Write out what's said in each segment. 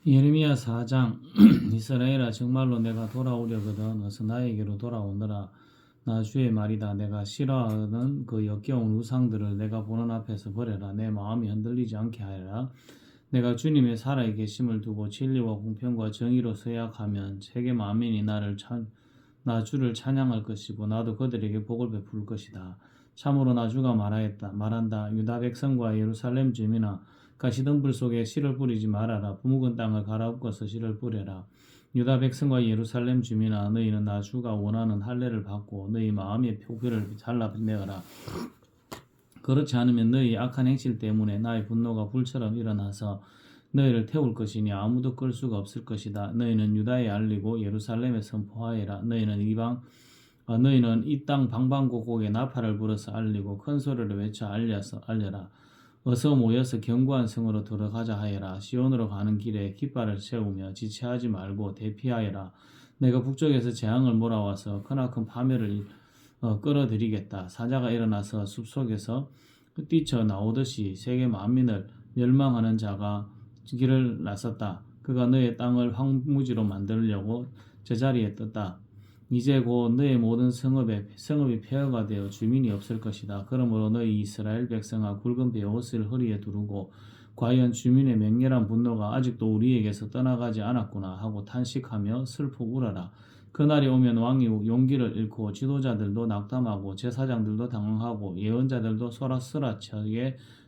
예레미야 4장 이스라엘아 정말로 내가 돌아오려거든 어서 나에게로 돌아오너라. 나 주의 말이다. 내가 싫어하는 그 역겨운 우상들을 내가 보는 앞에서 버려라. 내 마음이 흔들리지 않게 하여라. 내가 주님의 살아계심을 두고 진리와 공평과 정의로 서약하면 세계 만민이 나 주를 찬양할 것이고 나도 그들에게 복을 베풀 것이다. 참으로 나 주가 말한다. 유다 백성과 예루살렘 주민아 가시덤불 속에 씨를 뿌리지 말아라. 부묵은 땅을 갈아엎어서 씨를 뿌려라. 유다 백성과 예루살렘 주민아 너희는 나 주가 원하는 할례를 받고 너희 마음의 표표를 잘라내어라. 그렇지 않으면 너희 악한 행실 때문에 나의 분노가 불처럼 일어나서 너희를 태울 것이니 아무도 끌 수가 없을 것이다. 너희는 유다에 알리고 예루살렘에 선포하여라. 너희는 이 땅 방방곡곡에 나팔을 불어서 알리고 큰 소리를 외쳐 알려라. 어서 모여서 견고한 성으로 들어가자 하여라. 시온으로 가는 길에 깃발을 세우며 지체하지 말고 대피하여라. 내가 북쪽에서 재앙을 몰아와서 크나큰 파멸을 끌어들이겠다. 사자가 일어나서 숲속에서 뛰쳐나오듯이 세계 만민을 멸망하는 자가 길을 나섰다. 그가 너의 땅을 황무지로 만들려고 제자리에 떴다. 이제 곧 너의 모든 성읍이 폐허가 되어 주민이 없을 것이다. 그러므로 너희 이스라엘 백성아 굵은 베옷을 허리에 두르고 과연 주민의 맹렬한 분노가 아직도 우리에게서 떠나가지 않았구나 하고 탄식하며 슬퍼 울어라. 그날이 오면 왕이 용기를 잃고 지도자들도 낙담하고 제사장들도 당황하고 예언자들도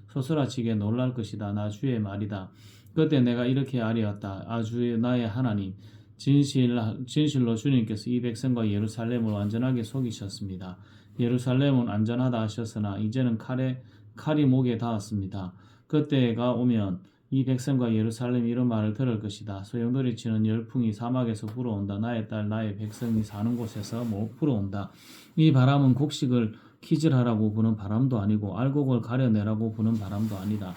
소스라치게 놀랄 것이다. 나 주의 말이다. 그때 내가 이렇게 아뢰었다. 아주 나의 하나님 진실로 주님께서 이 백성과 예루살렘을 완전하게 속이셨습니다. 예루살렘은 안전하다 하셨으나 이제는 칼이 목에 닿았습니다. 그때가 오면 이 백성과 예루살렘이 이런 말을 들을 것이다. 소용돌이 치는 열풍이 사막에서 불어온다. 나의 딸 나의 백성이 사는 곳에서 불어온다. 이 바람은 곡식을 키질하라고 부는 바람도 아니고 알곡을 가려내라고 부는 바람도 아니다.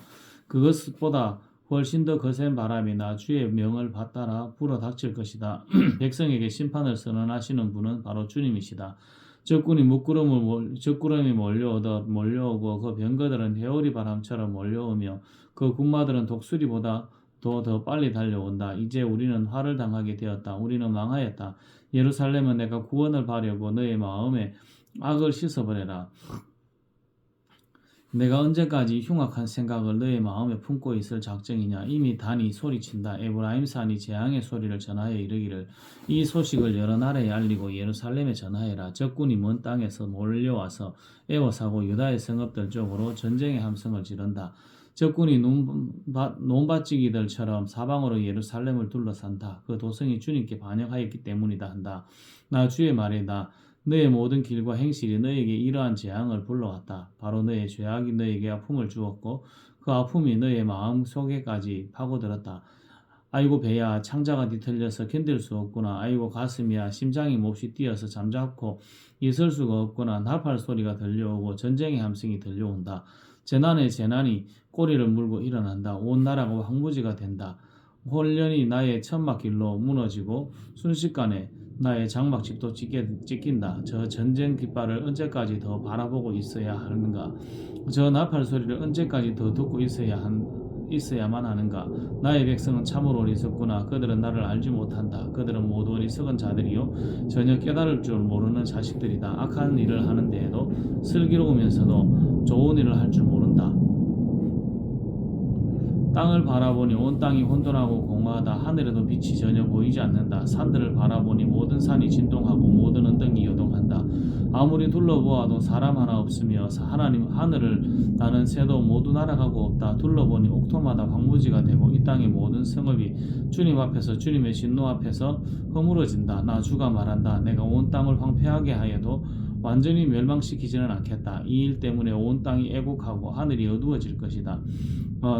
그것보다 훨씬 더 거센 바람이 나 주의 명을 받따라 불어 닥칠 것이다. 백성에게 심판을 선언하시는 분은 바로 주님이시다. 적군이 적구름이 몰려오고 그 병거들은 회오리 바람처럼 몰려오며 그 군마들은 독수리보다 더 빨리 달려온다. 이제 우리는 화를 당하게 되었다. 우리는 망하였다. 예루살렘은 내가 구원을 바려고 너의 마음에 악을 씻어버려라. 내가 언제까지 흉악한 생각을 너의 마음에 품고 있을 작정이냐. 이미 단이 소리친다. 에브라임 산이 재앙의 소리를 전하여 이르기를 이 소식을 여러 나라에 알리고 예루살렘에 전하여라. 적군이 먼 땅에서 몰려와서 애워사고 유다의 성읍들 쪽으로 전쟁의 함성을 지른다. 적군이 논밭지기들처럼 사방으로 예루살렘을 둘러싼다. 그 도성이 주님께 반역하였기 때문이다 한다. 나 주의 말이다. 너의 모든 길과 행실이 너에게 이러한 재앙을 불러왔다. 바로 너의 죄악이 너에게 아픔을 주었고 그 아픔이 너의 마음 속에까지 파고들었다. 아이고 배야 창자가 뒤틀려서 견딜 수 없구나. 아이고 가슴이야 심장이 몹시 뛰어서 잠잡고 있을 수가 없구나. 나팔 소리가 들려오고 전쟁의 함성이 들려온다. 재난이 꼬리를 물고 일어난다. 온 나라가 황무지가 된다. 홀련히 나의 천막길로 무너지고 순식간에 나의 장막집도 찢긴다. 저 전쟁 깃발을 언제까지 더 바라보고 있어야 하는가? 저 나팔 소리를 언제까지 더 듣고 있어야만 하는가? 나의 백성은 참으로 어리석구나. 그들은 나를 알지 못한다. 그들은 모두 어리석은 자들이요 전혀 깨달을 줄 모르는 자식들이다. 악한 일을 하는 데에도 슬기로우면서도 좋은 일을 할 줄 모른다. 땅을 바라보니 온 땅이 혼돈하고 공허하다. 하늘에도 빛이 전혀 보이지 않는다. 산들을 바라보니 모든 산이 진동하고 모든 언덕이 요동한다. 아무리 둘러보아도 사람 하나 없으며 하늘을 나는 새도 모두 날아가고 없다. 둘러보니 옥토마다 황무지가 되고 이 땅의 모든 성읍이 주님 앞에서 주님의 진노 앞에서 허물어진다. 나 주가 말한다. 내가 온 땅을 황폐하게 하여도 완전히 멸망시키지는 않겠다. 이 일 때문에 온 땅이 애곡하고 하늘이 어두워질 것이다.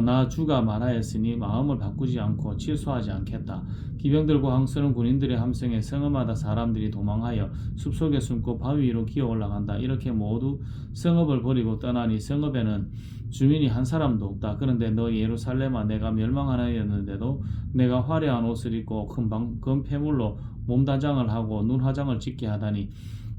나 주가 말하였으니 마음을 바꾸지 않고 취소하지 않겠다. 기병들과 항서는 군인들의 함성에 성읍마다 사람들이 도망하여 숲속에 숨고 바위 위로 기어 올라간다. 이렇게 모두 성읍을 버리고 떠나니 성읍에는 주민이 한 사람도 없다. 그런데 너 예루살렘아 내가 멸망하였는데도 내가 화려한 옷을 입고 큰 폐물로 몸단장을 하고 눈화장을 짓게 하다니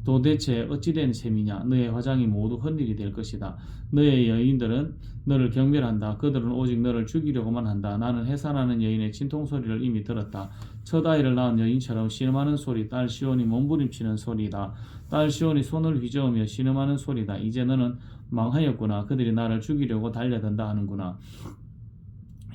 도대체 어찌된 셈이냐? 너의 화장이 모두 헛일이 될 것이다. 너의 여인들은 너를 경멸한다. 그들은 오직 너를 죽이려고만 한다. 나는 해산하는 여인의 진통소리를 이미 들었다. 첫 아이를 낳은 여인처럼 신음하는 소리, 딸 시온이 몸부림치는 소리다. 딸 시온이 손을 휘저으며 신음하는 소리다. 이제 너는 망하였구나. 그들이 나를 죽이려고 달려든다 하는구나.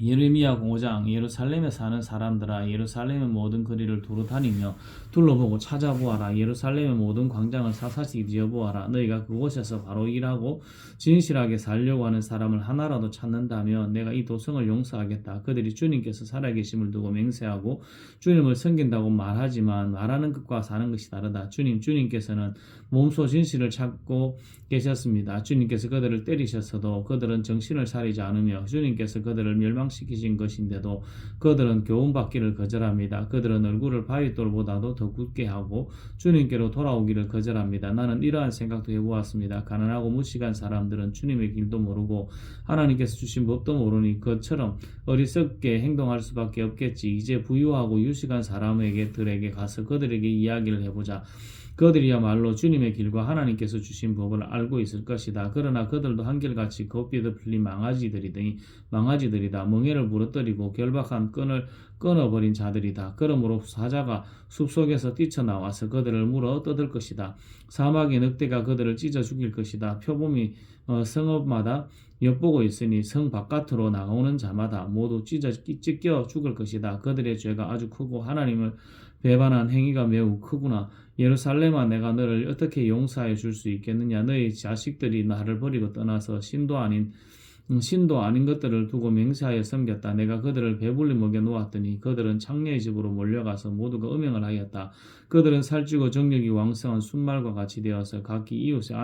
예레미야 5장. 예루살렘에 사는 사람들아, 예루살렘의 모든 거리를 두루 다니며 둘러보고 찾아보아라. 예루살렘의 모든 광장을 사사시 뒤져보아라. 너희가 그곳에서 바로 일하고 진실하게 살려고 하는 사람을 하나라도 찾는다면 내가 이 도성을 용서하겠다. 그들이 주님께서 살아계심을 두고 맹세하고 주님을 섬긴다고 말하지만 말하는 것과 사는 것이 다르다. 주님께서는 몸소 진실을 찾고 계셨습니다. 주님께서 그들을 때리셨어도 그들은 정신을 차리지 않으며 주님께서 그들을 멸망시키신 것인데도 그들은 교훈받기를 거절합니다. 그들은 얼굴을 바위돌보다도 더 굳게 하고 주님께로 돌아오기를 거절합니다. 나는 이러한 생각도 해보았습니다. 가난하고 무식한 사람들은 주님의 길도 모르고 하나님께서 주신 법도 모르니 그처럼 어리석게 행동할 수밖에 없겠지. 이제 부유하고 유식한 사람들에게 가서 그들에게 이야기를 해보자. 그들이야말로 주님의 길과 하나님께서 주신 법을 알고 있을 것이다. 그러나 그들도 한결같이 곱비도 풀린 망아지들이다. 멍에를 부러뜨리고 결박한 끈을 끊어버린 자들이다. 그러므로 사자가 숲속에서 뛰쳐나와서 그들을 물어 뜯을 것이다. 사막의 늑대가 그들을 찢어 죽일 것이다. 표범이 성읍마다 엿보고 있으니 성 바깥으로 나오는 자마다 모두 찢겨 죽을 것이다. 그들의 죄가 아주 크고 하나님을 배반한 행위가 매우 크구나. 예루살렘아, 내가 너를 어떻게 용서해 줄 수 있겠느냐? 너희 자식들이 나를 버리고 떠나서 신도 아닌 것들을 두고 맹세하여 섬겼다. 내가 그들을 배불리 먹여 놓았더니 그들은 창녀의 집으로 몰려가서 모두가 음행을 하였다. 그들은 살찌고 정력이 왕성한 순말과 같이 되어서 각기 이웃의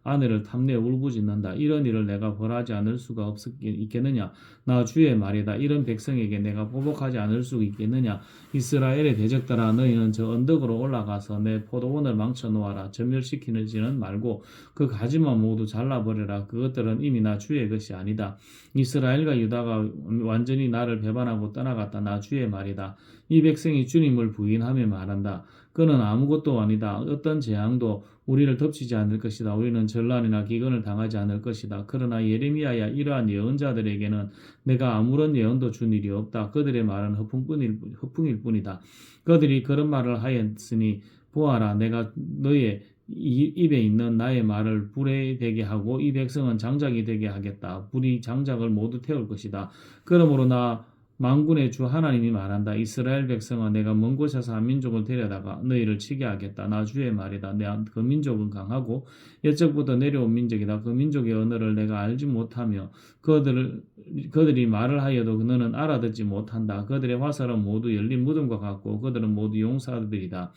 아내를 탐내어 울부짖는다. 이런 일을 내가 벌하지 않을 수가 있겠느냐? 나 주의 말이다. 이런 백성에게 내가 보복하지 않을 수 있겠느냐? 이스라엘의 대적들아, 너희는 저 언덕으로 올라가서 내 포도원을 망쳐 놓아라. 전멸시키지는 말고 그 가지만 모두 잘라버려라. 그것들은 이미 나 주의 것이 아니다. 이스라엘과 유다가 완전히 나를 배반하고 떠나갔다. 나 주의 말이다. 이 백성이 주님을 부인하며 말한다. 그는 아무것도 아니다. 어떤 재앙도 우리를 덮치지 않을 것이다. 우리는 전란이나 기근을 당하지 않을 것이다. 그러나 예레미야야, 이러한 예언자들에게는 내가 아무런 예언도 준 일이 없다. 그들의 말은 허풍일 뿐이다. 그들이 그런 말을 하였으니 보아라, 내가 너의 입에 있는 나의 말을 불에 되게 하고 이 백성은 장작이 되게 하겠다. 불이 장작을 모두 태울 것이다. 그러므로 나 만군의 주 하나님이 말한다. 이스라엘 백성아, 내가 먼 곳에서 한 민족을 데려다가 너희를 치게 하겠다. 나 주의 말이다. 그 민족은 강하고 옛적부터 내려온 민족이다. 그 민족의 언어를 내가 알지 못하며 그들이 말을 하여도 너는 알아듣지 못한다. 그들의 화살은 모두 열린 무덤과 같고 그들은 모두 용사들이다.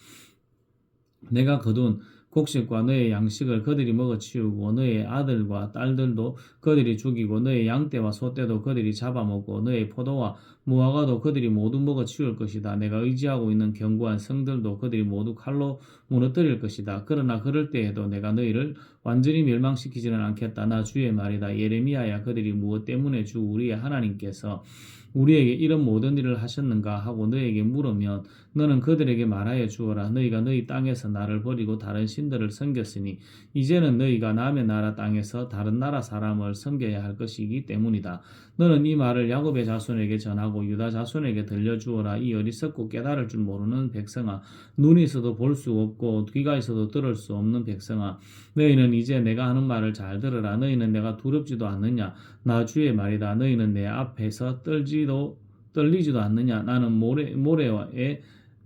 내가 거둔 곡식과 너의 양식을 그들이 먹어치우고 너의 아들과 딸들도 그들이 죽이고 너의 양떼와 소떼도 그들이 잡아먹고 너의 포도와 무화과도 그들이 모두 먹어치울 것이다. 내가 의지하고 있는 견고한 성들도 그들이 모두 칼로 무너뜨릴 것이다. 그러나 그럴 때에도 내가 너희를 완전히 멸망시키지는 않겠다. 나 주의 말이다. 예레미야야, 그들이 무엇 때문에 주 우리의 하나님께서 우리에게 이런 모든 일을 하셨는가 하고 너에게 물으면 너는 그들에게 말하여 주어라. 너희가 너희 땅에서 나를 버리고 다른 신들을 섬겼으니 이제는 너희가 남의 나라 땅에서 다른 나라 사람을 섬겨야 할 것이기 때문이다. 너는 이 말을 야곱의 자손에게 전하고 유다 자손에게 들려주어라. 이 어리석고 깨달을 줄 모르는 백성아, 눈이 있어도 볼 수 없고 귀가 있어도 들을 수 없는 백성아, 너희는 이제 내가 하는 말을 잘 들으라. 너희는 내가 두렵지도 않느냐? 나 주의 말이다. 너희는 내 앞에서 떨리지도 않느냐? 나는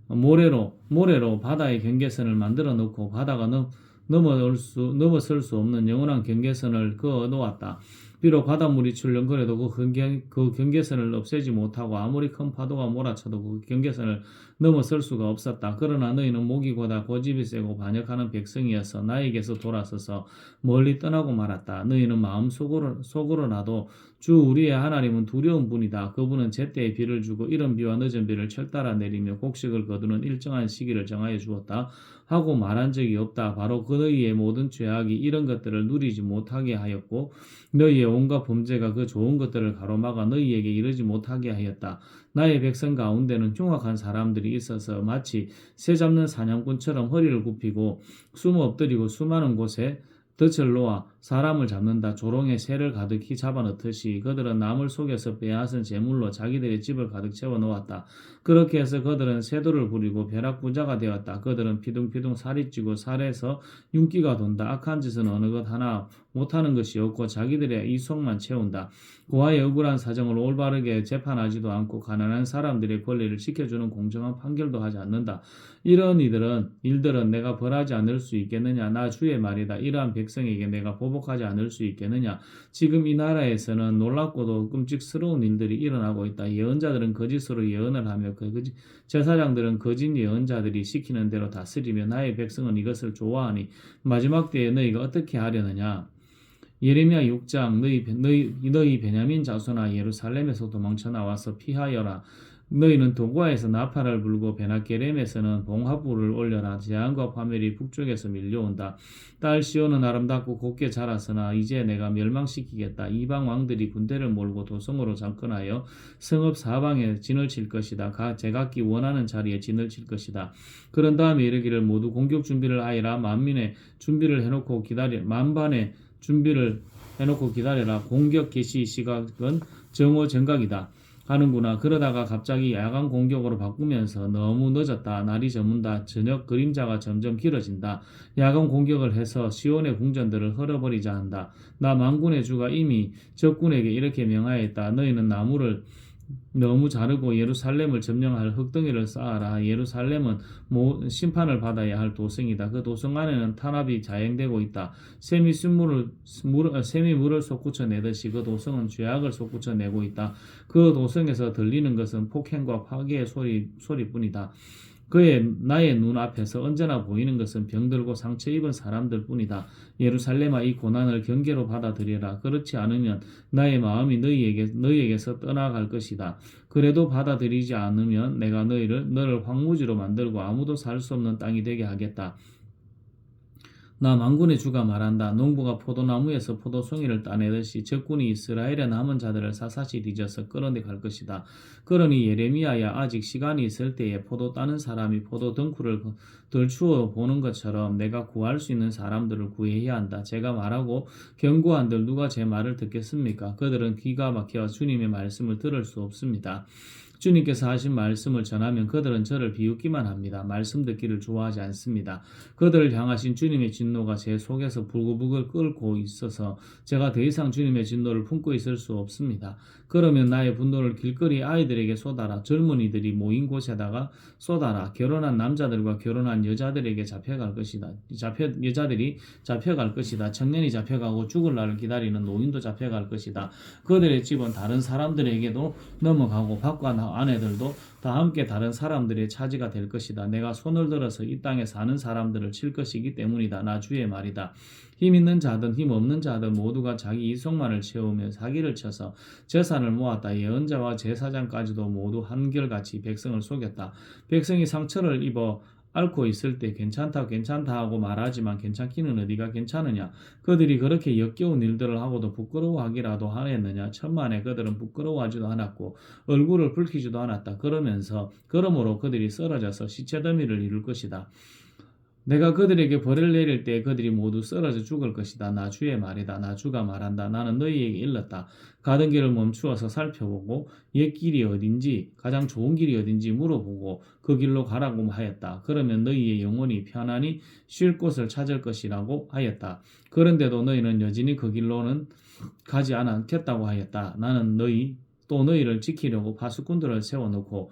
모래로 바다의 경계선을 만들어 놓고 바다가 넘어설 수 없는 영원한 경계선을 그어 놓았다. 비록 바닷물이 출렁거려도 그 경계선을 없애지 못하고 아무리 큰 파도가 몰아쳐도 그 경계선을 넘어설 수가 없었다. 그러나 너희는 목이 고다 고집이 세고 반역하는 백성이어서 나에게서 돌아서서 멀리 떠나고 말았다. 너희는 마음속으로나도 주 우리의 하나님은 두려운 분이다. 그분은 제때에 비를 주고 이른 비와 늦은 비를 철따라 내리며 곡식을 거두는 일정한 시기를 정하여 주었다 하고 말한 적이 없다. 바로 그 너희의 모든 죄악이 이런 것들을 누리지 못하게 하였고 너희의 온갖 범죄가 그 좋은 것들을 가로막아 너희에게 이르지 못하게 하였다. 나의 백성 가운데는 흉악한 사람들이 있어서 마치 새 잡는 사냥꾼처럼 허리를 굽히고 숨어 엎드리고 수많은 곳에 덫을 놓아 사람을 잡는다. 조롱에 새를 가득히 잡아넣듯이 그들은 남을 속여서 빼앗은 재물로 자기들의 집을 가득 채워 놓았다. 그렇게 해서 그들은 세도를 부리고 벼락부자가 되었다. 그들은 피둥피둥 살이 찌고 살에서 윤기가 돈다. 악한 짓은 어느 것 하나 못하는 것이 없고 자기들의 이속만 채운다. 고아의 억울한 사정을 올바르게 재판하지도 않고 가난한 사람들의 권리를 지켜주는 공정한 판결도 하지 않는다. 이런 일들은 내가 벌하지 않을 수 있겠느냐? 나 주의 말이다. 이러한 백성에게 내가 보복하지 않을 수 있겠느냐? 지금 이 나라에서는 놀랍고도 끔찍스러운 일들이 일어나고 있다. 예언자들은 거짓으로 예언을 하며 제사장들은 거짓 예언자들이 시키는 대로 다스리며 나의 백성은 이것을 좋아하니 마지막 때에 너희가 어떻게 하려느냐? 예레미야 6장 너희 베냐민 자손아 예루살렘에서 도망쳐 나와서 피하여라. 너희는 도고아에서 나팔을 불고 베나게렘에서는 봉화불을 올려라. 재앙과 파멸이 북쪽에서 밀려온다. 딸 시온은 아름답고 곱게 자랐으나 이제 내가 멸망시키겠다. 이방 왕들이 군대를 몰고 도성으로 접근하여 성읍 사방에 진을 칠 것이다. 제각기 원하는 자리에 진을 칠 것이다. 그런 다음에 이르기를 모두 공격 준비를 하여라. 만반의 준비를 해놓고 기다려라. 공격 개시 시각은 정오정각이다. 하는구나. 그러다가 갑자기 야간 공격으로 바꾸면서 너무 늦었다. 날이 저문다. 저녁 그림자가 점점 길어진다. 야간 공격을 해서 시온의 궁전들을 헐어버리자 한다. 나 만군의 주가 이미 적군에게 이렇게 명하였다. 너희는 나무를 너무 자르고 예루살렘을 점령할 흙덩이를 쌓아라. 예루살렘은 심판을 받아야 할 도성이다. 그 도성 안에는 탄압이 자행되고 있다. 샘이 물을 솟구쳐 내듯이 그 도성은 죄악을 솟구쳐 내고 있다. 그 도성에서 들리는 것은 폭행과 파괴의 소리뿐이다. 나의 눈앞에서 언제나 보이는 것은 병들고 상처 입은 사람들 뿐이다. 예루살렘아 이 고난을 경계로 받아들여라. 그렇지 않으면 나의 마음이 너희에게서 떠나갈 것이다. 그래도 받아들이지 않으면 내가 너를 황무지로 만들고 아무도 살 수 없는 땅이 되게 하겠다. 나 만군의 주가 말한다. 농부가 포도나무에서 포도송이를 따내듯이 적군이 이스라엘의 남은 자들을 사사시 뒤져서 끌어내갈 것이다. 그러니 예레미야야 아직 시간이 있을 때에 포도 따는 사람이 포도 덩쿨을 덜추어 보는 것처럼 내가 구할 수 있는 사람들을 구해야 한다. 제가 말하고 경고한들 누가 제 말을 듣겠습니까? 그들은 귀가 막혀 주님의 말씀을 들을 수 없습니다. 주님께서 하신 말씀을 전하면 그들은 저를 비웃기만 합니다. 말씀 듣기를 좋아하지 않습니다. 그들을 향하신 주님의 진노가 제 속에서 부글부글 끓고 있어서 제가 더 이상 주님의 진노를 품고 있을 수 없습니다. 그러면 나의 분노를 길거리 아이들에게 쏟아라. 젊은이들이 모인 곳에다가 쏟아라. 결혼한 남자들과 결혼한 여자들에게 잡혀갈 것이다. 여자들이 잡혀갈 것이다. 청년이 잡혀가고 죽을 날을 기다리는 노인도 잡혀갈 것이다. 그들의 집은 다른 사람들에게도 넘어가고 밖과 아내들도 다 함께 다른 사람들의 차지가 될 것이다. 내가 손을 들어서 이 땅에 사는 사람들을 칠 것이기 때문이다. 나 주의 말이다. 힘 있는 자든 힘 없는 자든 모두가 자기 이속만을 채우며 사기를 쳐서 재산을 모았다. 예언자와 제사장까지도 모두 한결같이 백성을 속였다. 백성이 상처를 입어 앓고 있을 때 괜찮다 하고 말하지만 괜찮기는 어디가 괜찮으냐. 그들이 그렇게 역겨운 일들을 하고도 부끄러워하기라도 하였느냐. 천만에 그들은 부끄러워하지도 않았고 얼굴을 붉히지도 않았다. 그러므로 그들이 쓰러져서 시체더미를 이룰 것이다. 내가 그들에게 벌을 내릴 때 그들이 모두 쓰러져 죽을 것이다. 나 주의 말이다. 나 주가 말한다. 나는 너희에게 일렀다. 가던 길을 멈추어서 살펴보고 옛 길이 어딘지 가장 좋은 길이 어딘지 물어보고 그 길로 가라고 하였다. 그러면 너희의 영혼이 편안히 쉴 곳을 찾을 것이라고 하였다. 그런데도 너희는 여전히 그 길로는 가지 않겠다고 하였다. 나는 너희를 지키려고 파수꾼들을 세워놓고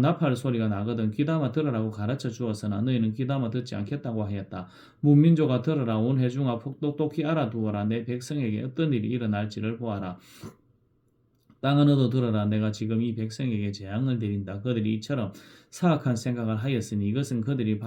나팔 소리가 나거든 귀담아 들으라고 가르쳐 주었으나 너희는 귀담아 듣지 않겠다고 하였다. 문민조가 들으라. 온 회중아 똑똑히 알아두어라. 내 백성에게 어떤 일이 일어날지를 보아라. 땅은 너도 들어라. 내가 지금 이 백성에게 재앙을 내린다. 그들이 이처럼 사악한 생각을 하였으니 이것은 그들이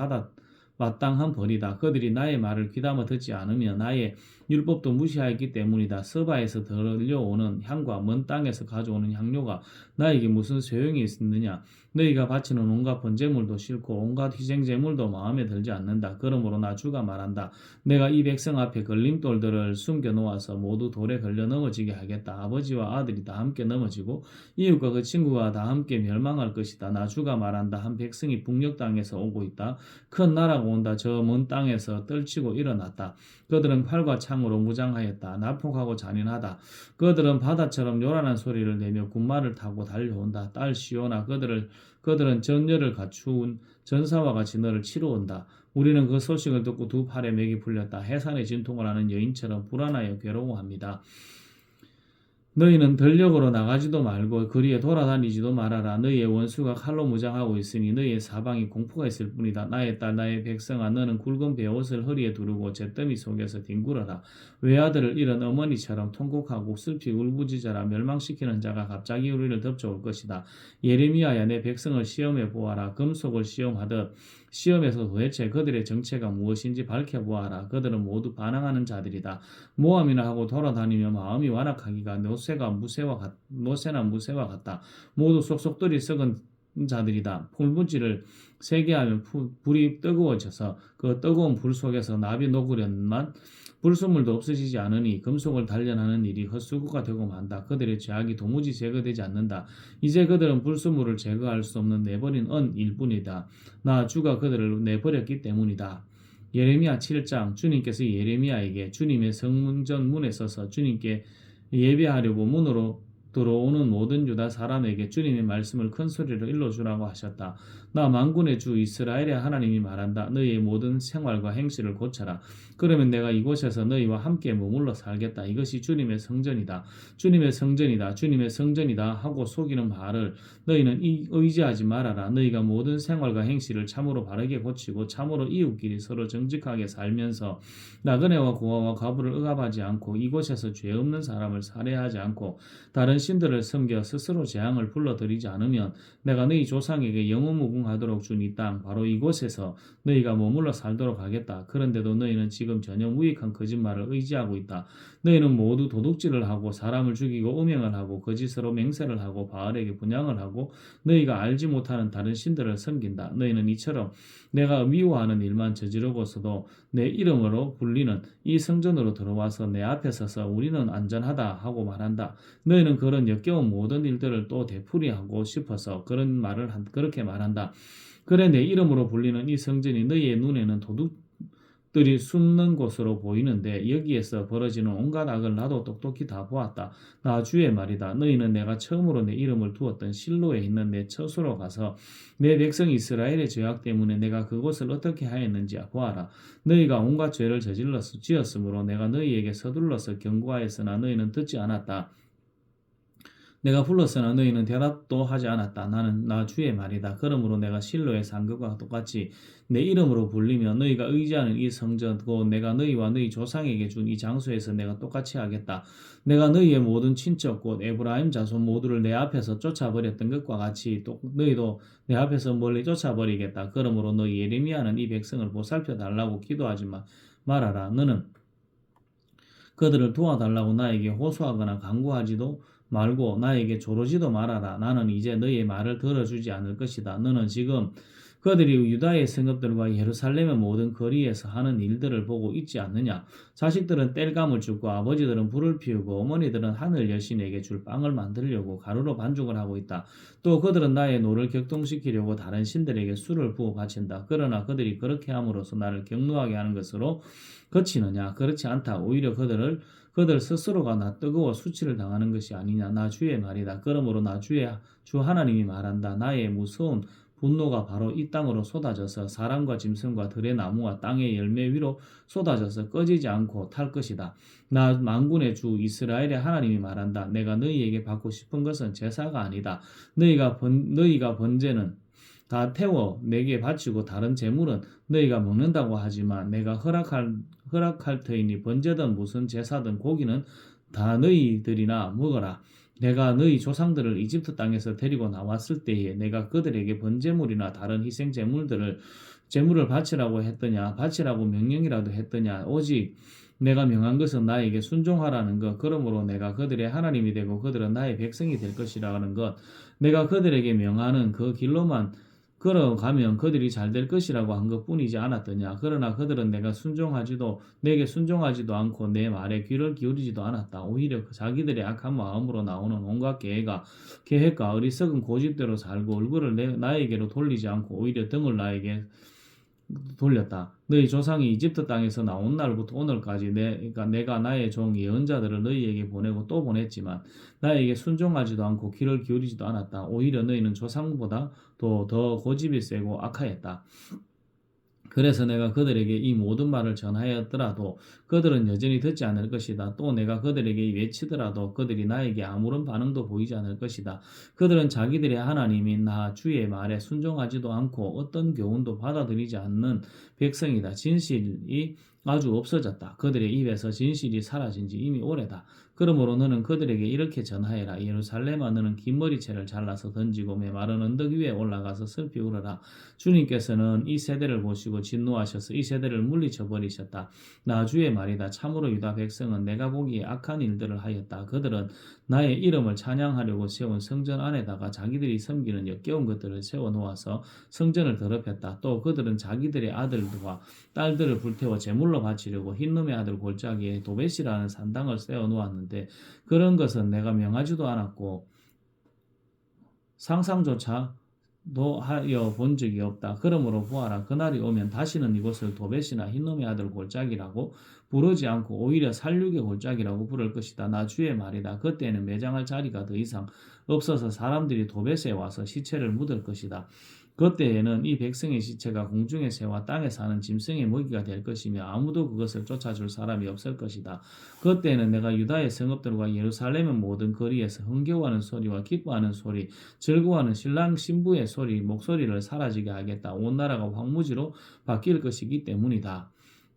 마땅한 벌이다. 그들이 나의 말을 귀담아 듣지 않으며 나의 율법도 무시하였기 때문이다. 서바에서 들려오는 향과 먼 땅에서 가져오는 향료가 나에게 무슨 소용이 있느냐. 너희가 바치는 온갖 번제물도 싫고 온갖 희생제물도 마음에 들지 않는다. 그러므로 나 주가 말한다. 내가 이 백성 앞에 걸림돌들을 숨겨놓아서 모두 돌에 걸려 넘어지게 하겠다. 아버지와 아들이 다 함께 넘어지고 이웃과 그 친구가 다 함께 멸망할 것이다. 나 주가 말한다. 한 백성이 북녘 땅에서 오고 있다. 큰 나라가 온다. 저 먼 땅에서 떨치고 일어났다. 그들은 활과 창으로 무장하였다. 난폭하고 잔인하다. 그들은 바다처럼 요란한 소리를 내며 군마를 타고 달려온다. 딸 시온아, 그들은 전열을 갖춘 전사와 같이 너를 치러 온다. 우리는 그 소식을 듣고 두 팔에 맥이 풀렸다. 해산의 진통을 하는 여인처럼 불안하여 괴로워합니다. 너희는 들녘으로 나가지도 말고 거리에 돌아다니지도 말아라. 너희의 원수가 칼로 무장하고 있으니 너희의 사방에 공포가 있을 뿐이다. 나의 딸 나의 백성아, 너는 굵은 베옷을 허리에 두르고 잿더미 속에서 뒹굴어라. 외아들을 잃은 어머니처럼 통곡하고 슬피 울부짖어라. 멸망시키는 자가 갑자기 우리를 덮쳐올 것이다. 예레미야야, 내 백성을 시험해 보아라. 금속을 시험하듯 시험에서 도대체 그들의 정체가 무엇인지 밝혀보아라. 그들은 모두 반항하는 자들이다. 모함이나 하고 돌아다니며 마음이 완악하기가 노새나 무새와 같다. 모두 속속들이 썩은 자들이다. 풀분지를 세게 하면 불이 뜨거워져서 그 뜨거운 불 속에서 납이 녹으련만 불순물도 없어지지 않으니 금속을 단련하는 일이 헛수고가 되고 만다. 그들의 죄악이 도무지 제거되지 않는다. 이제 그들은 불순물을 제거할 수 없는 내버린 언일 뿐이다. 나 주가 그들을 내버렸기 때문이다. 예레미야 7장. 주님께서 예레미야에게 주님의 성전 문에 서서 주님께 예배하려고 문으로 들어오는 모든 유다 사람에게 주님의 말씀을 큰 소리로 일러주라고 하셨다. 나 만군의 주 이스라엘의 하나님이 말한다. 너희의 모든 생활과 행실을 고쳐라. 그러면 내가 이곳에서 너희와 함께 머물러 살겠다. 이것이 주님의 성전이다. 주님의 성전이다. 주님의 성전이다 하고 속이는 말을 너희는 의지하지 말아라. 너희가 모든 생활과 행실을 참으로 바르게 고치고 참으로 이웃끼리 서로 정직하게 살면서 나그네와 고아와 과부를 억압하지 않고 이곳에서 죄 없는 사람을 살해하지 않고 다른 신들을 섬겨 스스로 재앙을 불러들이지 않으면 내가 너희 조상에게 영원무궁하도록 준 이 땅 바로 이곳에서 너희가 머물러 살도록 하겠다. 그런데도 너희는 지금 전혀 무익한 거짓말을 의지하고 있다. 너희는 모두 도둑질을 하고 사람을 죽이고 음행을 하고 거짓으로 맹세를 하고 바알에게 분향을 하고 너희가 알지 못하는 다른 신들을 섬긴다. 너희는 이처럼 내가 미워하는 일만 저지르고서도 내 이름으로 불리는 이 성전으로 들어와서 내 앞에 서서 우리는 안전하다 하고 말한다. 너희는 그런 역겨운 모든 일들을 또 되풀이하고 싶어서 그렇게 말한다. 그래 내 이름으로 불리는 이 성전이 너희의 눈에는 도둑들이 숨는 곳으로 보이는데 여기에서 벌어지는 온갖 악을 나도 똑똑히 다 보았다. 나 주의 말이다. 너희는 내가 처음으로 내 이름을 두었던 실로에 있는 내 처소로 가서 내 백성 이스라엘의 죄악 때문에 내가 그곳을 어떻게 하였는지 보아라. 너희가 온갖 죄를 지었으므로 내가 너희에게 서둘러서 경고하였으나 너희는 듣지 않았다. 내가 불렀으나 너희는 대답도 하지 않았다. 나는 나 주의 말이다. 그러므로 내가 실로의 상급과 똑같이 내 이름으로 불리며 너희가 의지하는 이 성전 곧 내가 너희와 너희 조상에게 준 이 장소에서 내가 똑같이 하겠다. 내가 너희의 모든 친척 곧 에브라임 자손 모두를 내 앞에서 쫓아버렸던 것과 같이 또 너희도 내 앞에서 멀리 쫓아버리겠다. 그러므로 너희 예레미야는 이 백성을 보살펴 달라고 기도하지 말아라. 너는 그들을 도와달라고 나에게 호소하거나 간구하지도 말고 나에게 조르지도 말아라. 나는 이제 너희의 말을 들어주지 않을 것이다. 너는 지금 그들이 유다의 성읍들과 예루살렘의 모든 거리에서 하는 일들을 보고 있지 않느냐? 자식들은 땔감을 줍고 아버지들은 불을 피우고 어머니들은 하늘 여신에게 줄 빵을 만들려고 가루로 반죽을 하고 있다. 또 그들은 나의 노를 격동시키려고 다른 신들에게 술을 부어 바친다. 그러나 그들이 그렇게 함으로써 나를 격노하게 하는 것으로 그치느냐? 그렇지 않다. 오히려 그들 스스로가 나 뜨거워 수치를 당하는 것이 아니냐. 나 주의 말이다. 그러므로 나 주 하나님이 말한다. 나의 무서운 분노가 바로 이 땅으로 쏟아져서 사람과 짐승과 들의 나무와 땅의 열매 위로 쏟아져서 꺼지지 않고 탈 것이다. 나 만군의 주 이스라엘의 하나님이 말한다. 내가 너희에게 받고 싶은 것은 제사가 아니다. 너희가 번제는 다 태워 내게 바치고 다른 제물은 너희가 먹는다고 하지만 내가 허락할 터이니 번제든 무슨 제사든 고기는 다 너희들이나 먹어라. 내가 너희 조상들을 이집트 땅에서 데리고 나왔을 때에 내가 그들에게 번제물이나 다른 희생 제물을 바치라고 했더냐? 바치라고 명령이라도 했더냐? 오직 내가 명한 것은 나에게 순종하라는 것, 그러므로 내가 그들의 하나님이 되고 그들은 나의 백성이 될 것이라는 것, 내가 그들에게 명하는 그 길로만 걸어가면 그들이 잘 될 것이라고 한 것뿐이지 않았더냐. 그러나 그들은 내게 순종하지도 않고 내 말에 귀를 기울이지도 않았다. 오히려 자기들의 악한 마음으로 나오는 온갖 계획과 어리석은 고집대로 살고 얼굴을 나에게로 돌리지 않고 오히려 등을 나에게 돌렸다. 너희 조상이 이집트 땅에서 나온 날부터 오늘까지 그러니까 내가 나의 종 예언자들을 너희에게 보내고 또 보냈지만 나에게 순종하지도 않고 귀를 기울이지도 않았다. 오히려 너희는 조상보다 더 고집이 세고 악하였다. 그래서 내가 그들에게 이 모든 말을 전하였더라도 그들은 여전히 듣지 않을 것이다. 또 내가 그들에게 외치더라도 그들이 나에게 아무런 반응도 보이지 않을 것이다. 그들은 자기들의 하나님인 나 주의 말에 순종하지도 않고 어떤 교훈도 받아들이지 않는 백성이다. 진실이 아주 없어졌다. 그들의 입에서 진실이 사라진 지 이미 오래다. 그러므로 너는 그들에게 이렇게 전하여라. 예루살렘아, 너는 긴 머리채를 잘라서 던지고 메마른 언덕 위에 올라가서 슬피 울어라. 주님께서는 이 세대를 보시고 진노하셔서 이 세대를 물리쳐 버리셨다. 나 주의 말이다. 참으로 유다 백성은 내가 보기에 악한 일들을 하였다. 그들은 나의 이름을 찬양하려고 세운 성전 안에다가 자기들이 섬기는 역겨운 것들을 세워놓아서 성전을 더럽혔다. 또 그들은 자기들의 아들과 딸들을 불태워 제물로 바치려고 흰놈의 아들 골짜기에 도벳이라는 산당을 세워놓았는데 그런 것은 내가 명하지도 않았고 상상조차 하여 본 적이 없다. 그러므로 보아라. 그날이 오면 다시는 이곳을 도벳이나 흰놈의 아들 골짜기라고 부르지 않고 오히려 살육의 골짜기라고 부를 것이다. 나 주의 말이다. 그때에는 매장할 자리가 더 이상 없어서 사람들이 도벳에 와서 시체를 묻을 것이다. 그때에는 이 백성의 시체가 공중의 새와 땅에 사는 짐승의 먹이가 될 것이며 아무도 그것을 쫓아줄 사람이 없을 것이다. 그때에는 내가 유다의 성읍들과 예루살렘의 모든 거리에서 흥겨워하는 소리와 기뻐하는 소리, 즐거워하는 신랑 신부의 목소리를 사라지게 하겠다. 온 나라가 황무지로 바뀔 것이기 때문이다.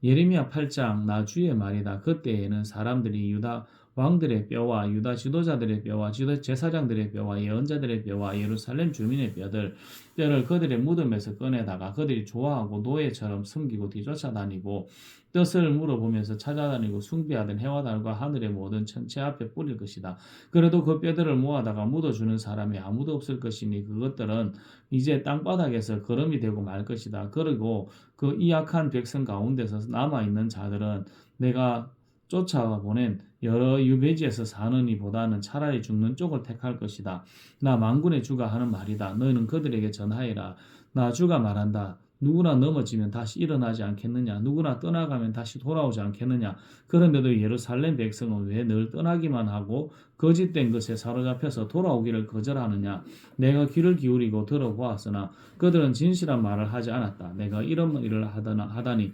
예레미야 8장 나 주의 말이다. 그때에는 사람들이 유다 왕들의 뼈와 유다 지도자들의 뼈와 제사장들의 뼈와 예언자들의 뼈와 예루살렘 주민의 뼈를 그들의 무덤에서 꺼내다가 그들이 좋아하고 노예처럼 숨기고 뒤쫓아다니고 뜻을 물어보면서 찾아다니고 숭배하던 해와 달과 하늘의 모든 천체 앞에 뿌릴 것이다. 그래도 그 뼈들을 모아다가 묻어주는 사람이 아무도 없을 것이니 그것들은 이제 땅바닥에서 거름이 되고 말 것이다. 그리고 그 이 악한 백성 가운데서 남아있는 자들은 내가 쫓아보낸 여러 유배지에서 사는 이보다는 차라리 죽는 쪽을 택할 것이다. 나 만군의 주가 하는 말이다. 너희는 그들에게 전하여라. 나 주가 말한다. 누구나 넘어지면 다시 일어나지 않겠느냐? 누구나 떠나가면 다시 돌아오지 않겠느냐? 그런데도 예루살렘 백성은 왜 늘 떠나기만 하고 거짓된 것에 사로잡혀서 돌아오기를 거절하느냐? 내가 귀를 기울이고 들어보았으나 그들은 진실한 말을 하지 않았다. 내가 이런 일을 하다니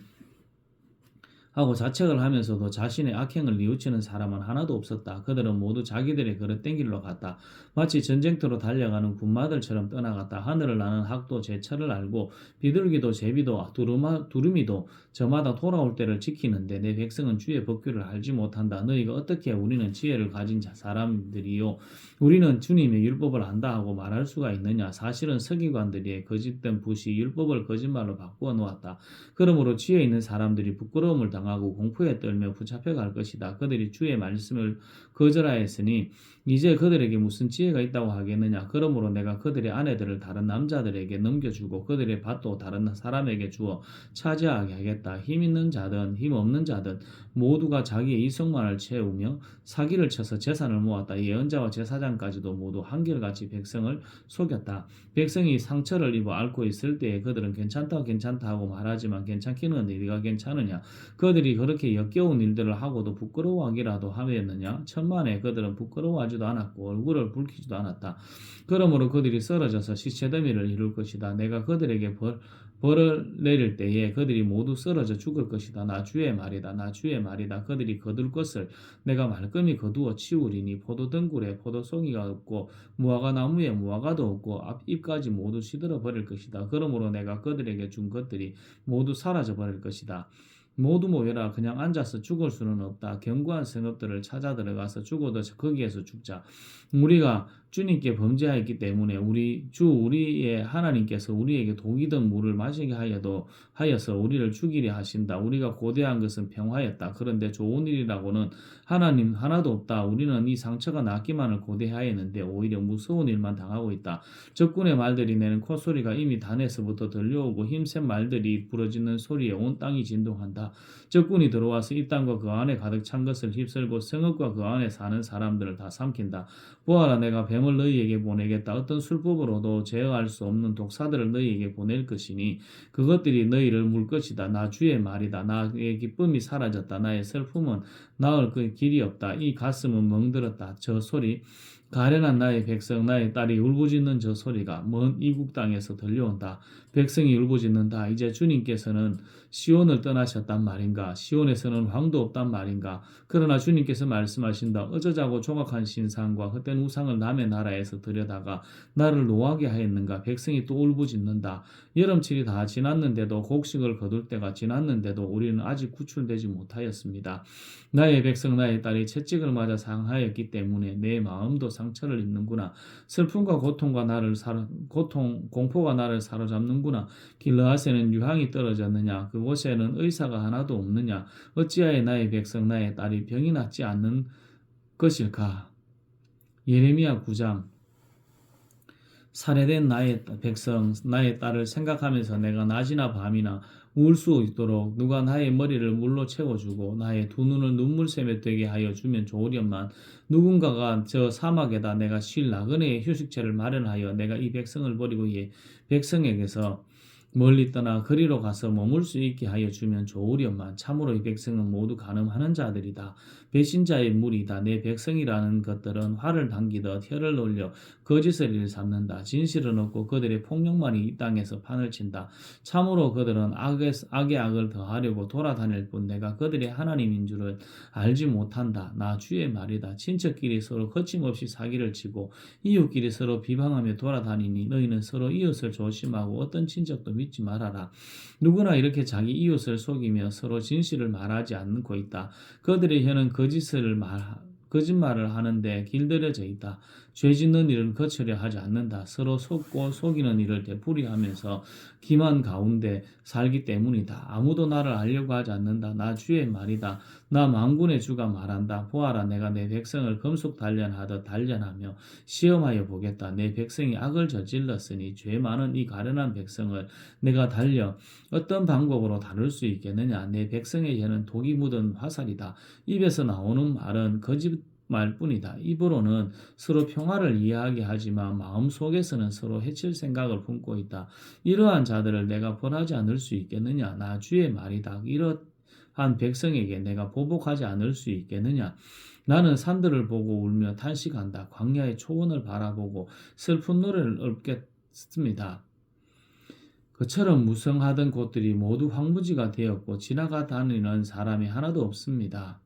하고 자책을 하면서도 자신의 악행을 뉘우치는 사람은 하나도 없었다. 그들은 모두 자기들의 그릇된 길로 갔다. 마치 전쟁터로 달려가는 군마들처럼 떠나갔다. 하늘을 나는 학도 제철을 알고 비둘기도 제비도 두루미도 저마다 돌아올 때를 지키는데 내 백성은 주의 법규를 알지 못한다. 너희가 어떻게 우리는 지혜를 가진 사람들이요 우리는 주님의 율법을 안다 하고 말할 수가 있느냐. 사실은 서기관들이 거짓된 붓이 율법을 거짓말로 바꾸어 놓았다. 그러므로 지혜 있는 사람들이 부끄러움을 당하고 공포에 떨며 붙잡혀갈 것이다. 그들이 주의 말씀을 거절하였으니 이제 그들에게 무슨 지혜가 있다고 하겠느냐. 그러므로 내가 그들의 아내들을 다른 남자들에게 넘겨주고 그들의 밭도 다른 사람에게 주어 차지하게 하겠다. 힘 있는 자든 힘 없는 자든 모두가 자기의 이성만을 채우며 사기를 쳐서 재산을 모았다. 예언자와 제사장까지도 모두 한결같이 백성을 속였다. 백성이 상처를 입어 앓고 있을 때에 그들은 괜찮다 하고 말하지만 괜찮기는 네가 괜찮으냐. 그들이 그렇게 역겨운 일들을 하고도 부끄러워하기라도 하였느냐. 천만에 그들은 부끄러워하지도 않았고 얼굴을 붉히지도 않았다. 그러므로 그들이 쓰러져서 시체더미를 이룰 것이다. 내가 그들에게 벌을 내릴 때에 그들이 모두 쓰러져 죽을 것이다. 나 주의 말이다. 나 주의 말이다. 그들이 거둘 것을 내가 말끔히 거두어 치우리니 포도등굴에 포도송이가 없고 무화과 나무에 무화과도 없고 잎까지 모두 시들어 버릴 것이다. 그러므로 내가 그들에게 준 것들이 모두 사라져 버릴 것이다. 모두 모여라. 그냥 앉아서 죽을 수는 없다. 견고한 성읍들을 찾아 들어가서 죽어도 거기에서 죽자. 우리가 주님께 범죄하였기 때문에 우리의 하나님께서 우리에게 독이든 물을 마시게 하여서 우리를 죽이려 하신다. 우리가 고대한 것은 평화였다. 그런데 좋은 일이라고는 하나님 하나도 없다. 우리는 이 상처가 낫기만을 고대하였는데 오히려 무서운 일만 당하고 있다. 적군의 말들이 내는 콧소리가 이미 단에서부터 들려오고 힘센 말들이 부러지는 소리에 온 땅이 진동한다. 적군이 들어와서 이 땅과 그 안에 가득 찬 것을 휩쓸고 성읍과 그 안에 사는 사람들을 다 삼킨다. 보아라, 내가 뱀을 너희에게 보내겠다. 어떤 술법으로도 제어할 수 없는 독사들을 너희에게 보낼 것이니 그것들이 너희를 물 것이다. 나 주의 말이다. 나의 기쁨이 사라졌다. 나의 슬픔은 나을 그 길이 없다. 이 가슴은 멍들었다. 저 소리, 가련한 나의 백성, 나의 딸이 울부짖는 저 소리가 먼 이국 땅에서 들려온다. 백성이 울부짖는다. 이제 주님께서는 시온을 떠나셨단 말인가? 시온에서는 왕도 없단 말인가? 그러나 주님께서 말씀하신다. 어쩌자고 조각한 신상과 헛된 우상을 남의 나라에서 들여다가 나를 노하게 하였는가? 백성이 또 울부짖는다. 여름철이 다 지났는데도 곡식을 거둘 때가 지났는데도 우리는 아직 구출되지 못하였습니다. 나의 백성 나의 딸이 채찍을 맞아 상하였기 때문에 내 마음도 상처를 입는구나. 슬픔과 공포가 나를 사로잡는구나. 길르앗에는 유황이 떨어졌느냐? 그곳에는 의사가 하나도 없느냐? 어찌하여 나의 백성 나의 딸이 병이 낫지 않는 것일까? 예레미야 9장. 살해된 나의 백성 나의 딸을 생각하면서 내가 낮이나 밤이나 울 수 있도록 누가 나의 머리를 물로 채워주고 나의 두 눈을 눈물샘에 되게 하여 주면 좋으련만 누군가가 저 사막에다 내가 쉴 나그네의 휴식처를 마련하여 내가 이 백성을 버리고 백성에게서 멀리 떠나 거리로 가서 머물 수 있게 하여 주면 좋으련만 참으로 이 백성은 모두 간음하는 자들이다. 배신자의 무리다. 내 백성이라는 것들은 화를 당기듯 혀를 놀려 거짓을 일삼는다. 진실은 없고 그들의 폭력만이 이 땅에서 판을 친다. 참으로 그들은 악의 악을 더하려고 돌아다닐 뿐 내가 그들의 하나님인 줄을 알지 못한다. 나 주의 말이다. 친척끼리 서로 거침없이 사기를 치고 이웃끼리 서로 비방하며 돌아다니니 너희는 서로 이웃을 조심하고 어떤 친척도 믿지 말아라. 누구나 이렇게 자기 이웃을 속이며 서로 진실을 말하지 않고 있다. 그들의 혀는 거짓말을 하는데 길들여져 있다. 죄 짓는 일을 거치려 하지 않는다. 서로 속고 속이는 일을 되풀이하면서 기만 가운데 살기 때문이다. 아무도 나를 알려고 하지 않는다. 나 주의 말이다. 나 만군의 주가 말한다. 보아라, 내가 내 백성을 금속 단련하듯 단련하며 시험하여 보겠다. 내 백성이 악을 저질렀으니 죄 많은 이 가련한 백성을 내가 달려 어떤 방법으로 다룰 수 있겠느냐. 내 백성의 혀는 독이 묻은 화살이다. 입에서 나오는 말은 거짓말뿐이다. 입으로는 서로 평화를 이야기하지만 마음속에서는 서로 해칠 생각을 품고 있다. 이러한 자들을 내가 벌하지 않을 수 있겠느냐. 나 주의 말이다. 이러한 백성에게 내가 보복하지 않을 수 있겠느냐. 나는 산들을 보고 울며 탄식한다. 광야의 초원을 바라보고 슬픈 노래를 읊겠습니다. 그처럼 무성하던 곳들이 모두 황무지가 되었고 지나가 다니는 사람이 하나도 없습니다.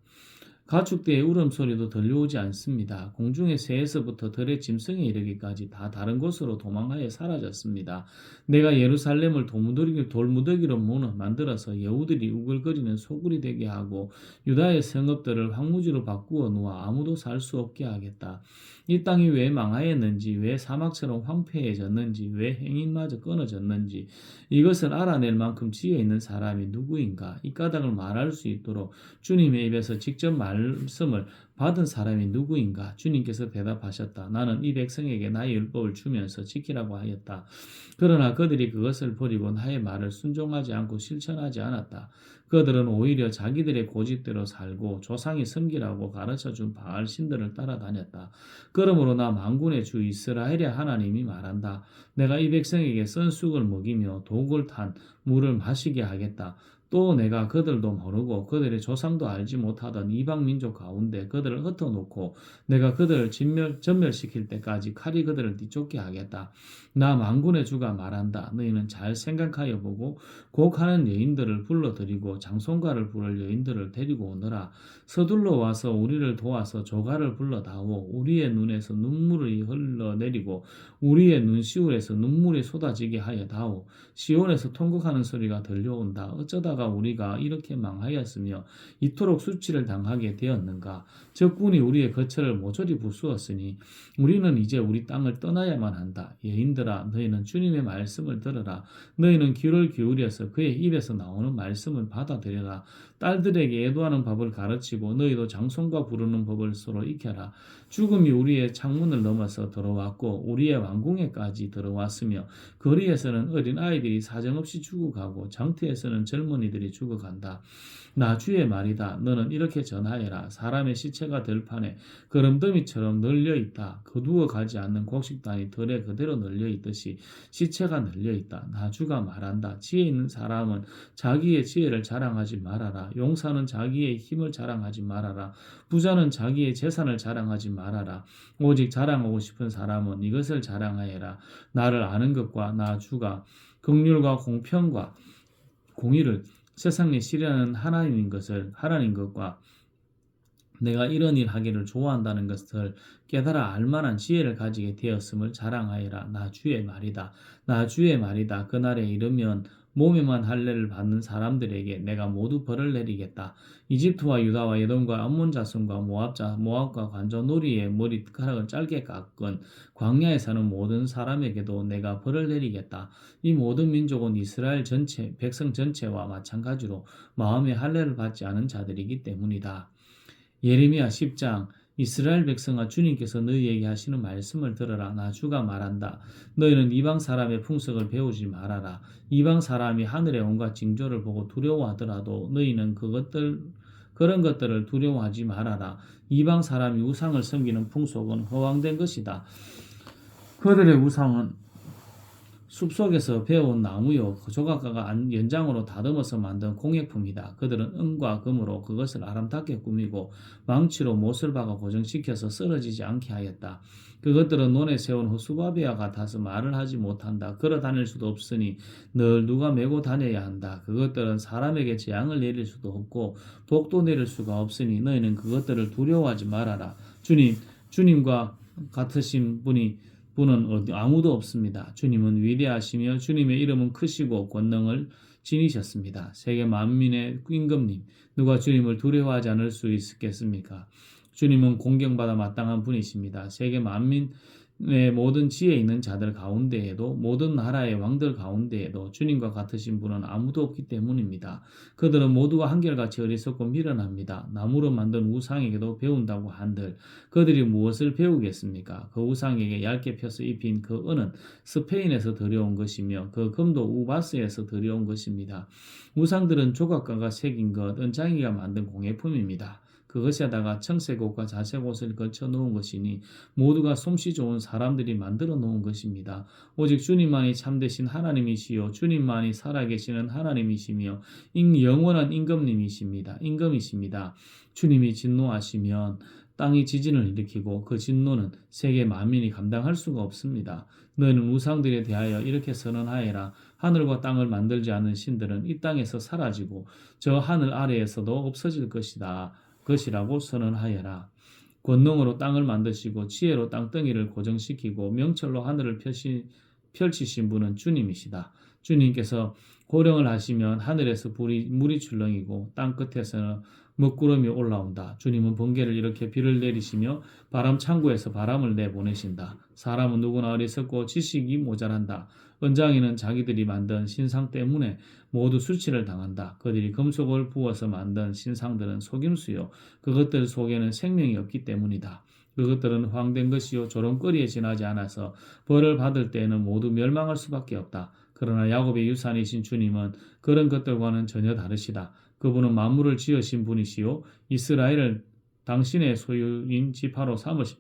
가축대의 울음소리도 들려오지 않습니다. 공중의 새에서부터 들의 짐승에 이르기까지 다 다른 곳으로 도망하여 사라졌습니다. 내가 예루살렘을 돌무더기로 만들어서 여우들이 우글거리는 소굴이 되게 하고 유다의 성읍들을 황무지로 바꾸어 놓아 아무도 살 수 없게 하겠다. 이 땅이 왜 망하였는지, 왜 사막처럼 황폐해졌는지, 왜 행인마저 끊어졌는지 이것을 알아낼 만큼 지혜 있는 사람이 누구인가? 이 까닭을 말할 수 있도록 주님의 입에서 직접 말씀을 받은 사람이 누구인가? 주님께서 대답하셨다. 나는 이 백성에게 나의 율법을 주면서 지키라고 하였다. 그러나 그들이 그것을 버리고 나의 말을 순종하지 않고 실천하지 않았다. 그들은 오히려 자기들의 고집대로 살고 조상이 섬기라고 가르쳐준 바알 신들을 따라다녔다. 그러므로 나 만군의 주 이스라엘의 하나님이 말한다. 내가 이 백성에게 쓴 쑥을 먹이며 독을 탄 물을 마시게 하겠다. 또 내가 그들도 모르고 그들의 조상도 알지 못하던 이방 민족 가운데 그들을 흩어놓고 내가 그들을 전멸시킬 때까지 칼이 그들을 뒤쫓게 하겠다. 나 만군의 주가 말한다. 너희는 잘 생각하여 보고 곡하는 여인들을 불러들이고 장송가를 부를 여인들을 데리고 오너라. 서둘러 와서 우리를 도와서 조가를 불러다오. 우리의 눈에서 눈물이 흘러내리고 우리의 눈시울에서 눈물이 쏟아지게 하여 다오. 시온에서 통곡하는 소리가 들려온다. 어쩌다 역사가 우리가 이렇게 망하였으며 이토록 수치를 당하게 되었는가? 적군이 우리의 거처를 모조리 부수었으니 우리는 이제 우리 땅을 떠나야만 한다. 여인들아 너희는 주님의 말씀을 들으라. 너희는 귀를 기울여서 그의 입에서 나오는 말씀을 받아들여라. 딸들에게 애도하는 법을 가르치고 너희도 장손과 부르는 법을 서로 익혀라. 죽음이 우리의 창문을 넘어서 들어왔고 우리의 왕궁에까지 들어왔으며 거리에서는 어린 아이들이 사정없이 죽어가고 장터에서는 젊은이들이 죽어간다. 나 주의 말이다. 너는 이렇게 전하여라. 사람의 시체가 들판에 거름더미처럼 널려있다. 거두어 가지 않는 곡식단이 들에 그대로 널려있듯이 시체가 널려있다. 나 주가 말한다. 지혜 있는 사람은 자기의 지혜를 자랑하지 말아라. 용사는 자기의 힘을 자랑하지 말아라. 부자는 자기의 재산을 자랑하지 말아라. 오직 자랑하고 싶은 사람은 이것을 자랑하여라. 나를 아는 것과 나 주가 긍휼과 공평과 공의를 세상에 실현하는 하나님 것과 내가 이런 일 하기를 좋아한다는 것을 깨달아 알만한 지혜를 가지게 되었음을 자랑하여라. 나 주의 말이다. 나 주의 말이다. 그날에 이르면 몸에만 할례를 받는 사람들에게 내가 모두 벌을 내리겠다. 이집트와 유다와 에돔과 암몬 자손과 모압과 관저놀이의 머리카락을 짧게 깎은 광야에 사는 모든 사람에게도 내가 벌을 내리겠다. 이 모든 민족은 이스라엘 전체, 백성 전체와 마찬가지로 마음의 할례를 받지 않은 자들이기 때문이다. 예레미야 10장 이스라엘 백성아 주님께서 너희에게 하시는 말씀을 들어라. 나 주가 말한다. 너희는 이방 사람의 풍속을 배우지 말아라. 이방 사람이 하늘의 온갖 징조를 보고 두려워하더라도 너희는 그런 것들을 두려워하지 말아라. 이방 사람이 우상을 섬기는 풍속은 허황된 것이다. 그들의 우상은 숲속에서 베어온 나무요 조각가가 연장으로 다듬어서 만든 공예품이다. 그들은 은과 금으로 그것을 아름답게 꾸미고 망치로 못을 박아 고정시켜서 쓰러지지 않게 하였다. 그것들은 논에 세운 호수바비와 같아서 말을 하지 못한다. 걸어 다닐 수도 없으니 늘 누가 메고 다녀야 한다. 그것들은 사람에게 재앙을 내릴 수도 없고 복도 내릴 수가 없으니 너희는 그것들을 두려워하지 말아라. 주님과 같으신 분은 아무도 없습니다. 주님은 위대하시며 주님의 이름은 크시고 권능을 지니셨습니다. 세계 만민의 임금님, 누가 주님을 두려워하지 않을 수 있겠습니까? 주님은 공경받아 마땅한 분이십니다. 세계 만민의 모든 지혜 있는 자들 가운데에도 모든 나라의 왕들 가운데에도 주님과 같으신 분은 아무도 없기 때문입니다. 그들은 모두가 한결같이 어리석고 미련합니다. 나무로 만든 우상에게도 배운다고 한들 그들이 무엇을 배우겠습니까? 그 우상에게 얇게 펴서 입힌 그 은은 스페인에서 들여온 것이며 그 금도 우바스에서 들여온 것입니다. 우상들은 조각가가 새긴 것, 은장이가 만든 공예품입니다. 그것에다가 청색옷과 자색옷을 걸쳐 놓은 것이니 모두가 솜씨 좋은 사람들이 만들어 놓은 것입니다. 오직 주님만이 참되신 하나님이시요 주님만이 살아계시는 하나님이시며 영원한 임금이십니다. 주님이 진노하시면 땅이 지진을 일으키고 그 진노는 세계 만민이 감당할 수가 없습니다. 너희는 우상들에 대하여 이렇게 선언하여라. 하늘과 땅을 만들지 않은 신들은 이 땅에서 사라지고 저 하늘 아래에서도 없어질 것이라고 선언하여라. 권능으로 땅을 만드시고 지혜로 땅덩이를 고정시키고 명철로 하늘을 펼치신 분은 주님이시다. 주님께서 호령을 하시면 하늘에서 물이 출렁이고 땅 끝에서는 먹구름이 올라온다. 주님은 번개를 일으켜 비를 내리시며 바람 창고에서 바람을 내보내신다. 사람은 누구나 어리석고 지식이 모자란다. 은장이는 자기들이 만든 신상 때문에 모두 수치를 당한다. 그들이 금속을 부어서 만든 신상들은 속임수요 그것들 속에는 생명이 없기 때문이다. 그것들은 황된 것이요 조롱거리에 지나지 않아서 벌을 받을 때에는 모두 멸망할 수밖에 없다. 그러나 야곱의 유산이신 주님은 그런 것들과는 전혀 다르시다. 그분은 만물을 지으신 분이시요 이스라엘을 당신의 소유인 지파로 삼으신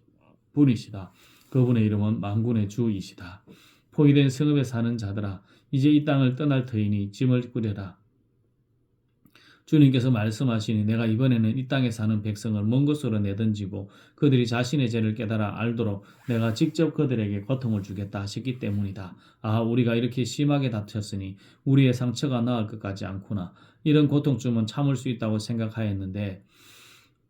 분이시다. 그분의 이름은 만군의 주이시다. 포위된 성읍에 사는 자들아 이제 이 땅을 떠날 터이니 짐을 꾸려라. 주님께서 말씀하시니 내가 이번에는 이 땅에 사는 백성을 먼 곳으로 내던지고 그들이 자신의 죄를 깨달아 알도록 내가 직접 그들에게 고통을 주겠다 하셨기 때문이다. 우리가 이렇게 심하게 다쳤으니 우리의 상처가 나을 것 같지 않구나. 이런 고통쯤은 참을 수 있다고 생각하였는데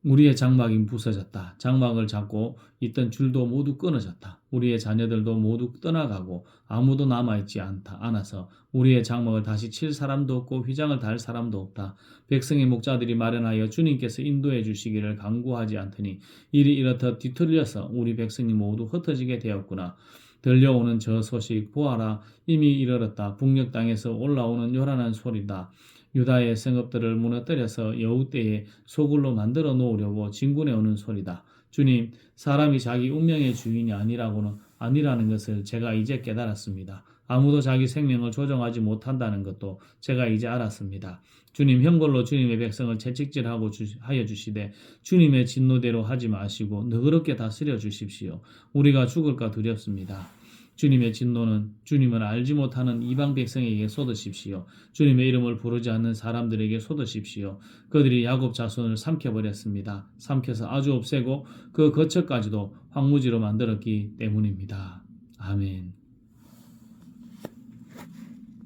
우리의 장막이 부서졌다. 장막을 잡고 있던 줄도 모두 끊어졌다. 우리의 자녀들도 모두 떠나가고 아무도 남아있지 않아서 우리의 장막을 다시 칠 사람도 없고 휘장을 달 사람도 없다. 백성의 목자들이 마련하여 주님께서 인도해 주시기를 간구하지 않더니 일이 이렇듯 뒤틀려서 우리 백성이 모두 흩어지게 되었구나. 들려오는 저 소식 보아라. 이미 이르렀다. 북녘 땅에서 올라오는 요란한 소리다. 유다의 성읍들을 무너뜨려서 여우 떼에 소굴로 만들어 놓으려고 진군해 오는 소리다. 주님, 사람이 자기 운명의 주인이 아니라는 것을 제가 이제 깨달았습니다. 아무도 자기 생명을 조정하지 못한다는 것도 제가 이제 알았습니다. 주님, 형벌로 주님의 백성을 채찍질하고 하여 주시되 주님의 진노대로 하지 마시고 너그럽게 다스려 주십시오. 우리가 죽을까 두렵습니다. 주님의 진노는 주님을 알지 못하는 이방 백성에게 쏟으십시오. 주님의 이름을 부르지 않는 사람들에게 쏟으십시오. 그들이 야곱 자손을 삼켜버렸습니다. 삼켜서 아주 없애고 그 거처까지도 황무지로 만들었기 때문입니다. 아멘.